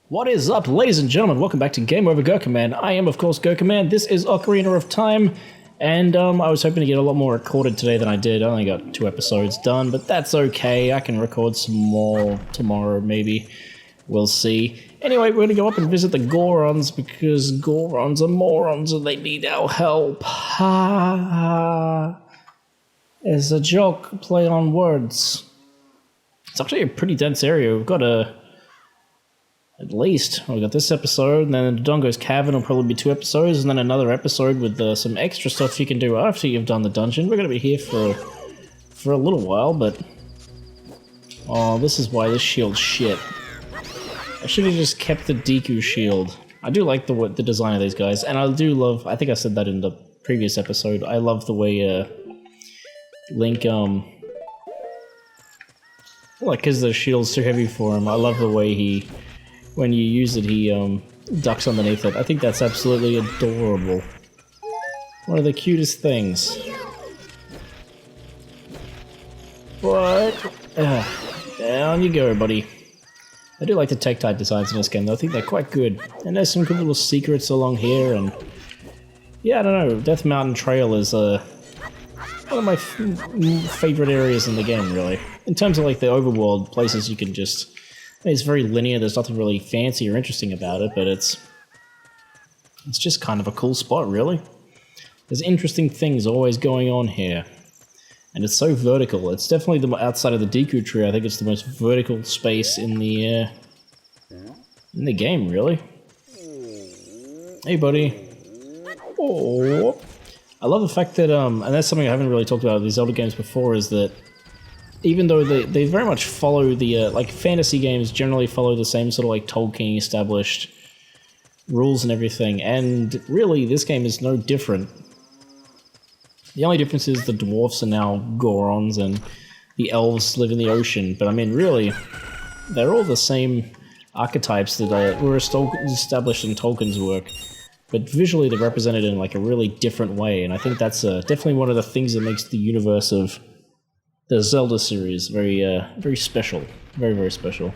What is up, ladies and gentlemen? Welcome back to Game Over Gerkinman. I am, of course, Gerkinman. This is Ocarina of Time, and I was hoping to get a lot more recorded today than I did. I only got 2 episodes done, but that's okay. I can record some more tomorrow, maybe. We'll see. Anyway, we're going to go up and visit the Gorons, because Gorons are morons and they need our help. Ha! It's a joke, play on words. It's actually a pretty dense area. We've got at least, we've got this episode, and then Dodongo's Cavern will probably be 2 episodes, and then another episode with some extra stuff you can do after you've done the dungeon. We're going to be here for a little while, but... Oh, this is why this shield's shit. I should have just kept the Deku shield. I do like the design of these guys, and I do love... I think I said that in the previous episode. I love the way Link, like, because the shield's too heavy for him, I love the way he... When you use it, he ducks underneath it. I think that's absolutely adorable. One of the cutest things. What? Down you go, buddy. I do like the tech-type designs in this game, though. I think they're quite good. And there's some good little secrets along here, and... Yeah, I don't know. Death Mountain Trail is one of my favorite areas in the game, really. In terms of, like, the overworld places you can just... It's very linear, there's nothing really fancy or interesting about it, but it's just kind of a cool spot, really. There's interesting things always going on here. And it's so vertical. It's definitely outside of the Deku tree, I think it's the most vertical space in the game, really. Hey, buddy. Oh. I love the fact that, and that's something I haven't really talked about with these Zelda games before, is that even though they very much follow the, like, fantasy games generally follow the same sort of, like, Tolkien established rules and everything, and really, this game is no different. The only difference is the dwarfs are now Gorons, and the elves live in the ocean, but I mean, really, they're all the same archetypes that were established in Tolkien's work, but visually they're represented in, like, a really different way, and I think that's definitely one of the things that makes the universe of the Zelda series very, very special. Very, very special.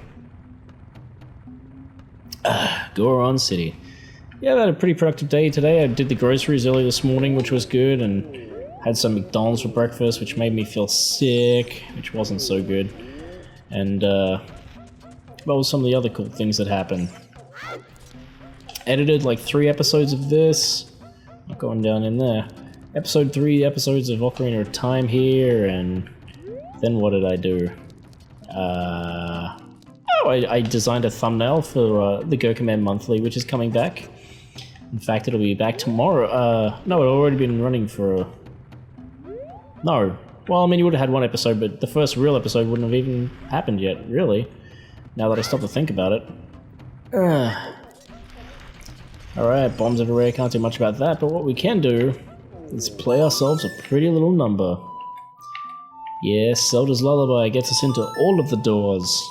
Goron City. Yeah, I had a pretty productive day today. I did the groceries early this morning, which was good, and had some McDonald's for breakfast, which made me feel sick, which wasn't so good. And, what was some of the other cool things that happened? Edited, like, 3 episodes of this. Not going down in there. 3 episodes of Ocarina of Time here, and... Then what did I do? I designed a thumbnail for the Gerkinman Monthly, which is coming back. In fact, it'll be back tomorrow. No, it had already been running for... No. Well, I mean, you would have had 1 episode, but the first real episode wouldn't have even happened yet, really. Now that I stop to think about it. Alright, bombs everywhere, can't do much about that, but what we can do is play ourselves a pretty little number. Yes, Zelda's Lullaby gets us into all of the doors.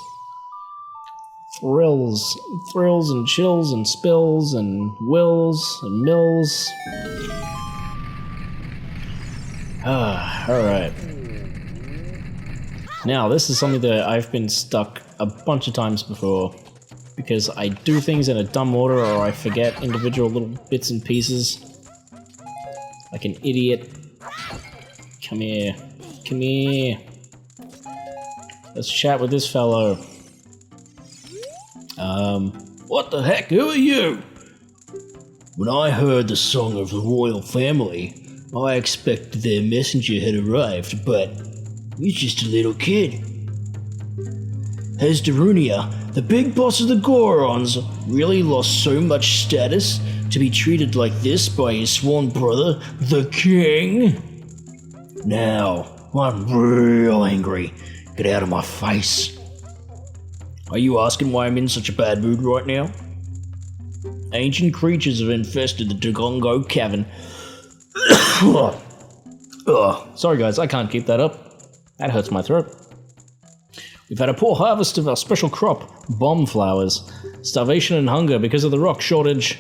Thrills and chills and spills and wills and mills. Alright. Now, this is something that I've been stuck a bunch of times before, because I do things in a dumb order or I forget individual little bits and pieces. Like an idiot. Come here. Come here. Let's chat with this fellow. What the heck? Who are you? When I heard the song of the royal family, I expected their messenger had arrived, but he's just a little kid. Has Darunia, the big boss of the Gorons, really lost so much status to be treated like this by his sworn brother, the king? Now, I'm real angry. Get out of my face. Are you asking why I'm in such a bad mood right now? Ancient creatures have infested the Dodongo Cavern. Sorry guys, I can't keep that up. That hurts my throat. We've had a poor harvest of our special crop, bomb flowers. Starvation and hunger because of the rock shortage.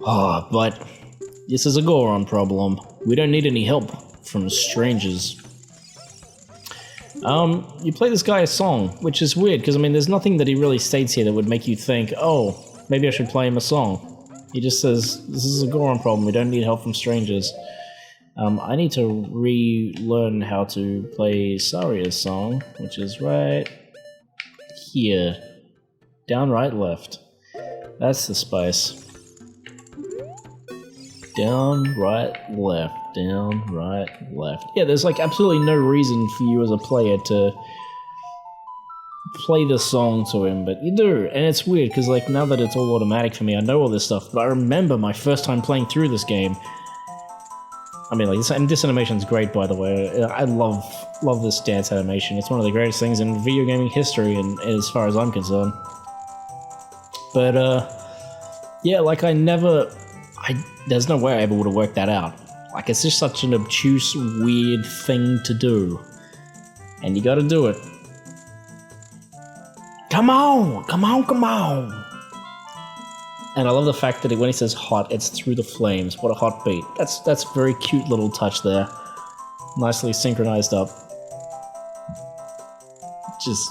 But this is a Goron problem. We don't need any help from strangers. You play this guy a song, which is weird, because, I mean, there's nothing that he really states here that would make you think, oh, maybe I should play him a song. He just says, this is a Goron problem, we don't need help from strangers. I need to relearn how to play Saria's song, which is right here. Down, right, left. That's the spice. Down, right, left. Down, right, left. Yeah, there's like absolutely no reason for you as a player to play the song to him, but you do. And it's weird, because like now that it's all automatic for me, I know all this stuff, but I remember my first time playing through this game. I mean, like, this animation's great, by the way. I love this dance animation. It's one of the greatest things in video gaming history, and as far as I'm concerned. But, yeah, like, there's no way I ever would have worked that out. Like, it's just such an obtuse, weird thing to do. And you gotta do it. Come on! Come on, come on! And I love the fact that when he says hot, it's through the flames. What a hot beat. That's a very cute little touch there. Nicely synchronized up. Just,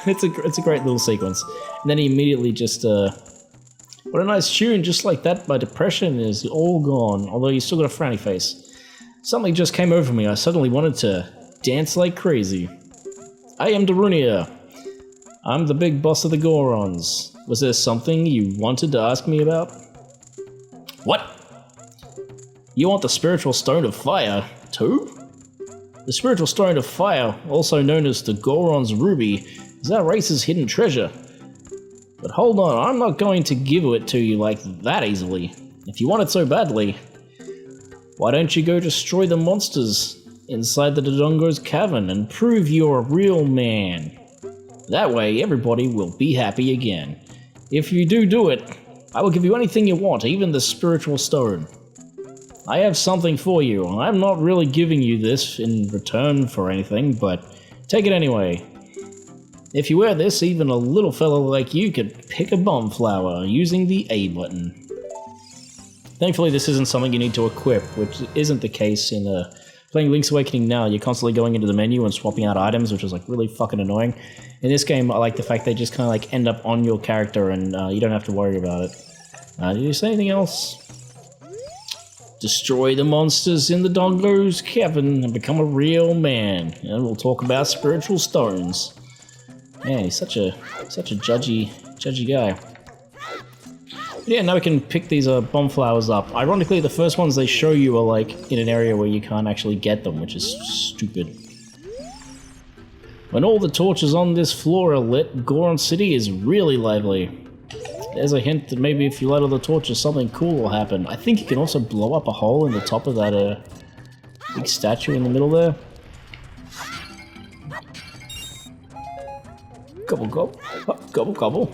it's a great little sequence. And then he immediately just, what a nice tune, just like that, my depression is all gone, although you still got a frowny face. Something just came over me, I suddenly wanted to dance like crazy. I am Darunia. I'm the big boss of the Gorons. Was there something you wanted to ask me about? What? You want the Spiritual Stone of Fire, too? The Spiritual Stone of Fire, also known as the Goron's Ruby, is our race's hidden treasure. But hold on, I'm not going to give it to you like that easily. If you want it so badly, why don't you go destroy the monsters inside the Dodongo's cavern and prove you're a real man? That way, everybody will be happy again. If you do it, I will give you anything you want, even the Spiritual Stone. I have something for you. I'm not really giving you this in return for anything, but take it anyway. If you wear this, even a little fellow like you could pick a bomb flower using the A button. Thankfully, this isn't something you need to equip, which isn't the case in playing Link's Awakening now. You're constantly going into the menu and swapping out items, which is like really fucking annoying. In this game, I like the fact they just kind of like end up on your character and you don't have to worry about it. Did you say anything else? Destroy the monsters in the Dongo's cavern and become a real man. And we'll talk about spiritual stones. Man, he's such a judgy guy. But yeah, now we can pick these bomb flowers up. Ironically, the first ones they show you are like in an area where you can't actually get them, which is stupid. When all the torches on this floor are lit, Goron City is really lively. There's a hint that maybe if you light all the torches, something cool will happen. I think you can also blow up a hole in the top of that big statue in the middle there. Gobble, gobble, gobble, gobble.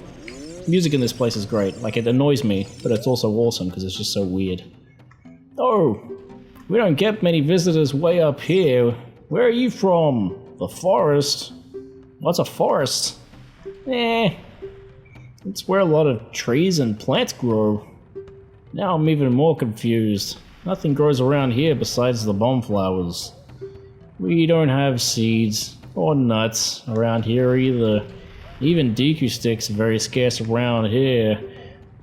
Music in this place is great. Like, it annoys me, but it's also awesome because it's just so weird. Oh, we don't get many visitors way up here. Where are you from? The forest? What's a forest? It's where a lot of trees and plants grow. Now I'm even more confused. Nothing grows around here besides the bomb flowers. We don't have seeds or nuts around here either. Even Deku sticks are very scarce around here.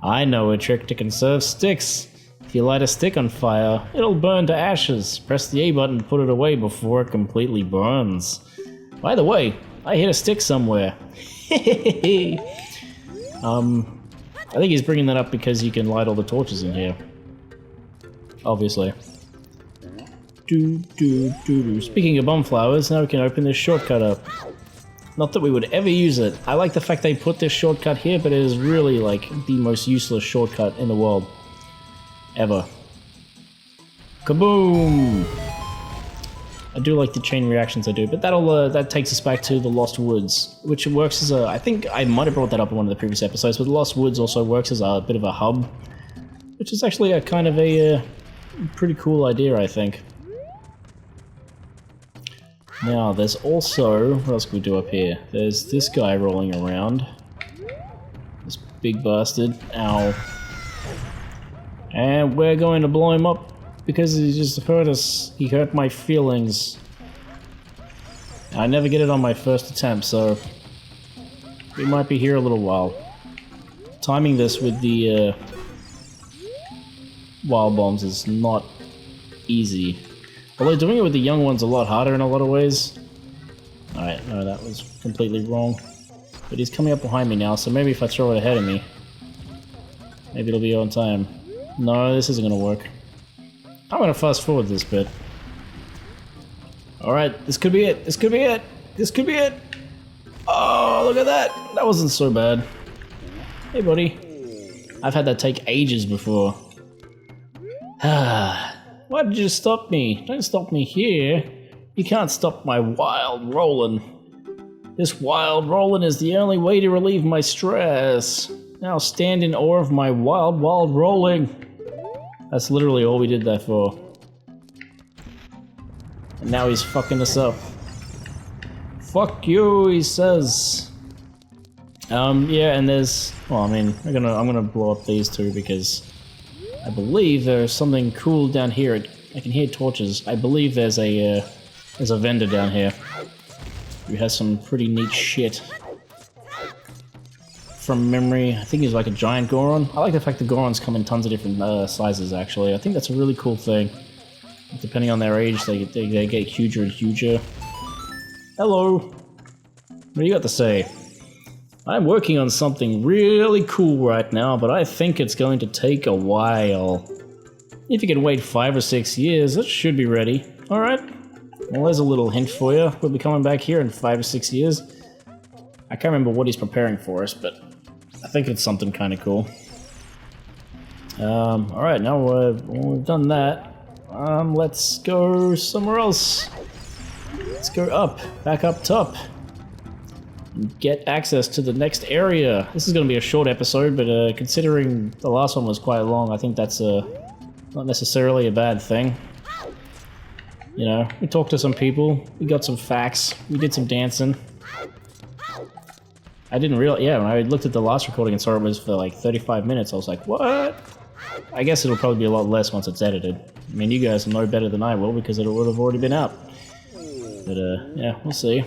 I know a trick to conserve sticks. If you light a stick on fire, it'll burn to ashes. Press the A button to put it away before it completely burns. By the way, I hit a stick somewhere. I think he's bringing that up because you can light all the torches in here. Obviously. Speaking of bomb flowers, now we can open this shortcut up. Not that we would ever use it. I like the fact they put this shortcut here, but it is really like the most useless shortcut in the world. Ever. Kaboom! I do like the chain reactions I do, but that takes us back to the Lost Woods, which works as a... I think I might have brought that up in one of the previous episodes, but the Lost Woods also works as a bit of a hub, which is actually a kind of a pretty cool idea, I think. Now, there's also... What else can we do up here? There's this guy rolling around. This big bastard. Ow. And we're going to blow him up because he just hurt us. He hurt my feelings. I never get it on my first attempt, so we might be here a little while. Timing this with the wild bombs is not easy. Although doing it with the young one's a lot harder in a lot of ways. Alright, no, that was completely wrong. But he's coming up behind me now, so maybe if I throw it ahead of me, maybe it'll be on time. No, this isn't gonna work. I'm gonna fast forward this bit. Alright, this could be it. This could be it. This could be it. Oh, look at that. That wasn't so bad. Hey, buddy. I've had that take ages before. Why did you stop me? Don't stop me here. You can't stop my wild rolling. This wild rolling is the only way to relieve my stress. Now stand in awe of my wild rolling. That's literally all we did that for. And now he's fucking us up. Fuck you, he says. Yeah, and there's... Well, I mean, I'm gonna blow up these two because I believe there's something cool down here. I can hear torches. I believe there's a vendor down here who has some pretty neat shit. From memory, I think he's like a giant Goron. I like the fact that Gorons come in tons of different sizes, actually. I think that's a really cool thing. Depending on their age, they get huger and huger. Hello. What do you got to say? I'm working on something really cool right now, but I think it's going to take a while. If you can wait 5 or 6 years, it should be ready. Alright. Well, there's a little hint for you. We'll be coming back here in 5 or 6 years. I can't remember what he's preparing for us, but I think it's something kind of cool. Alright, now we've done that. Let's go somewhere else. Let's go up, back up top. And get access to the next area. This is going to be a short episode, but considering the last one was quite long, I think that's not necessarily a bad thing. You know, we talked to some people, we got some facts, we did some dancing. I didn't realize, yeah, when I looked at the last recording and saw it was for like 35 minutes, I was like, what? I guess it'll probably be a lot less once it's edited. I mean, you guys know better than I will because it would have already been out. But, yeah, we'll see.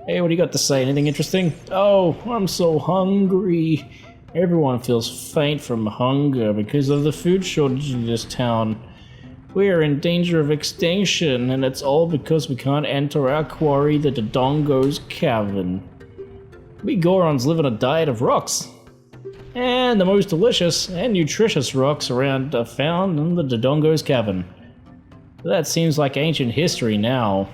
Hey, what do you got to say? Anything interesting? Oh, I'm so hungry. Everyone feels faint from hunger because of the food shortage in this town. We are in danger of extinction, and it's all because we can't enter our quarry, the Dodongo's Cavern. We Gorons live on a diet of rocks. And the most delicious and nutritious rocks around are found in the Dodongo's Cavern. That seems like ancient history now.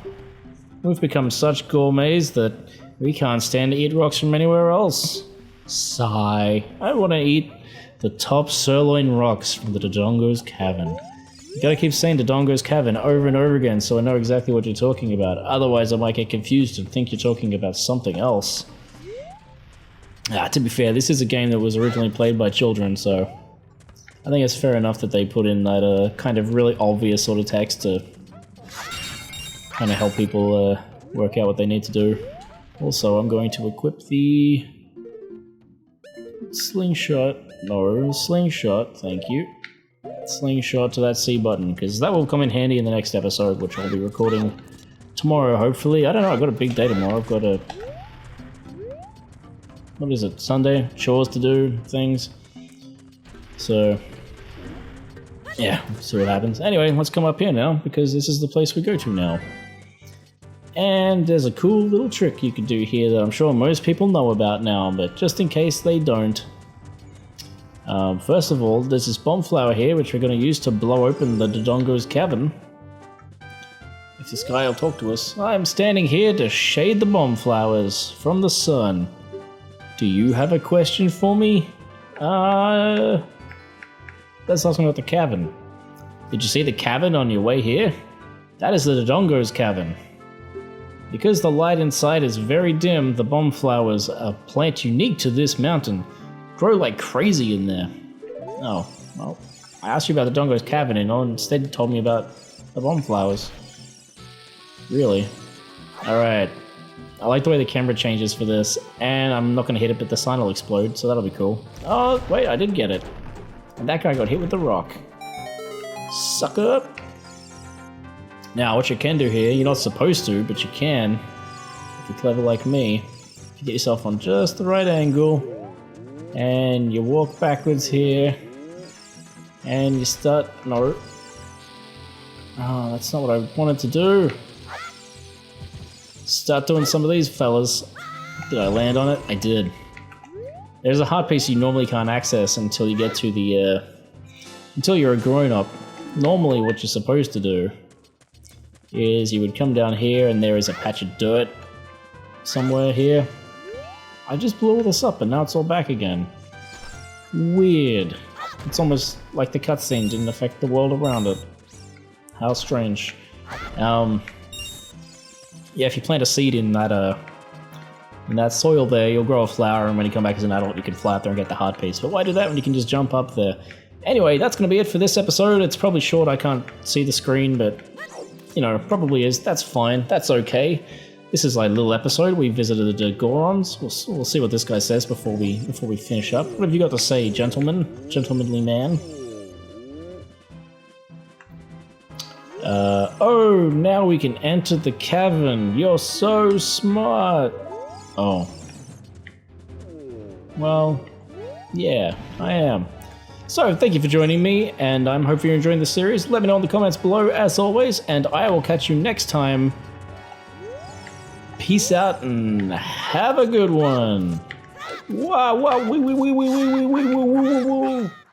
We've become such gourmets that we can't stand to eat rocks from anywhere else. Sigh. I want to eat the top sirloin rocks from the Dodongo's Cavern. You gotta keep saying Dodongo's Cavern over and over again so I know exactly what you're talking about. Otherwise I might get confused and think you're talking about something else. To be fair, this is a game that was originally played by children, so I think it's fair enough that they put in that kind of really obvious sort of text to kind of help people work out what they need to do. Also, I'm going to equip the slingshot. No, slingshot, thank you. Slingshot to that C button, because that will come in handy in the next episode, which I'll be recording tomorrow, hopefully. I don't know, I've got a big day tomorrow. I've got a... What is it? Sunday? Chores to do, things. So... yeah, we'll see what happens. Anyway, let's come up here now, because this is the place we go to now. And there's a cool little trick you can do here that I'm sure most people know about now, but just in case they don't. First of all, there's this bomb flower here, which we're going to use to blow open the Dodongo's Cavern. If this guy will talk to us. I'm standing here to shade the bomb flowers from the sun. Do you have a question for me? Let's ask about the cavern. Did you see the cavern on your way here? That is the Dodongo's Cavern. Because the light inside is very dim, the bomb flowers, a plant unique to this mountain, grow like crazy in there. Oh, well, I asked you about the Dodongo's Cavern and instead you told me about the bomb flowers. Really? Alright. I like the way the camera changes for this, and I'm not going to hit it, but the sign will explode, so that'll be cool. Oh, wait, I did get it. And that guy got hit with the rock. Sucker! Now, what you can do here, you're not supposed to, but you can, if you're clever like me, if you get yourself on just the right angle, and you walk backwards here, and you start... No. Oh, that's not what I wanted to do. Start doing some of these fellas. Did I land on it? I did. There's a heart piece you normally can't access until you get to the, until you're a grown-up. Normally what you're supposed to do is you would come down here and there is a patch of dirt somewhere here. I just blew all this up and now it's all back again. Weird. It's almost like the cutscene didn't affect the world around it. How strange. Yeah, if you plant a seed in that soil there, you'll grow a flower, and when you come back as an adult, you can fly up there and get the heart piece. But why do that when you can just jump up there? Anyway, that's going to be it for this episode. It's probably short, I can't see the screen, but, you know, probably is. That's fine. That's okay. This is like a little episode. We visited the Gorons. We'll see what this guy says before we finish up. What have you got to say, gentleman? Gentlemanly man? Oh, now we can enter the cavern. You're so smart. Oh. Well, yeah, I am. So, thank you for joining me, and I hope you're enjoying the series. Let me know in the comments below, as always, and I will catch you next time. Peace out, and have a good one. Wow, wow, wee.